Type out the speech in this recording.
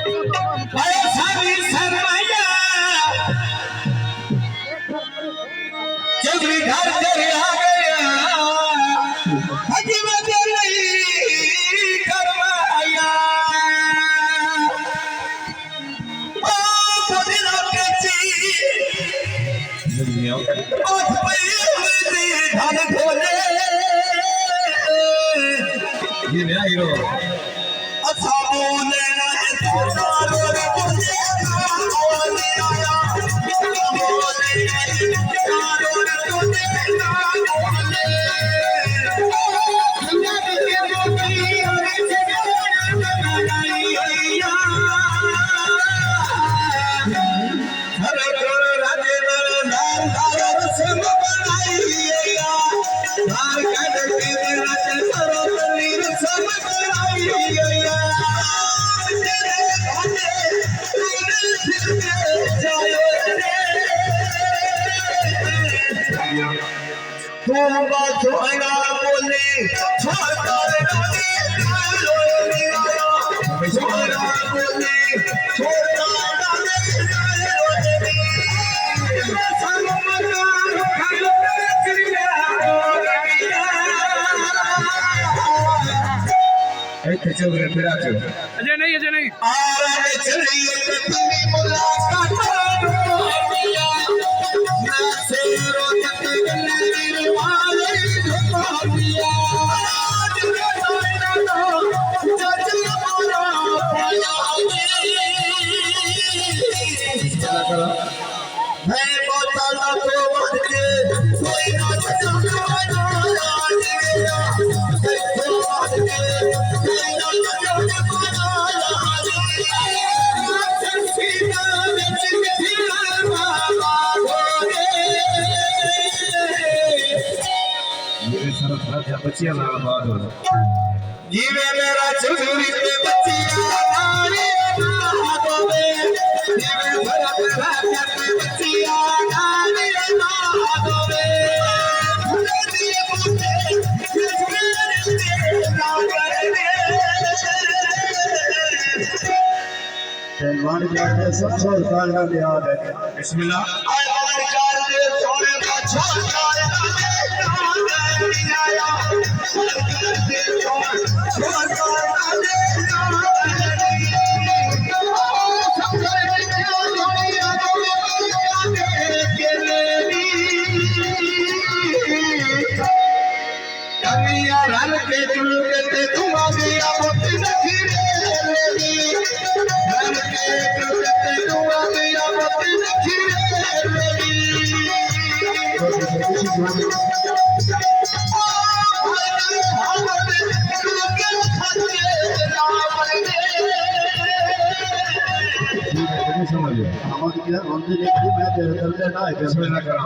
सारी सरमाया जब घर कर आ गया हकीमत नहीं करवाया ओ पुदिना के दुनिया ओठ पे धन खोले ये नया हीरो अच्छा बोले ना तो चारों रे बोले बोले आया बोले चारों रे बोले बोले दुनिया के मोती और जगह बनाई हर कर राजे दार संग बनाई दार कर के राजे सरोवरी संग बनाई तुम बात आया बोले छोटा बोले छोटा बोले छोटा अजय नहीं बच्चियां ना बात हो जीवे मेरा चुरी पे बच्चियां नारी ना दोवे जीवे भरत राजा पे बच्चियां नारी ना दोवे फुले मुझे किसने ना करे सलमान जाते सब छोड़ कांडा याद है बिस्मिल्लाह आय कार दे छोड़े का छोड़ समझ गया हम देखी मैं तेरे चलते ना है कैसे ना करा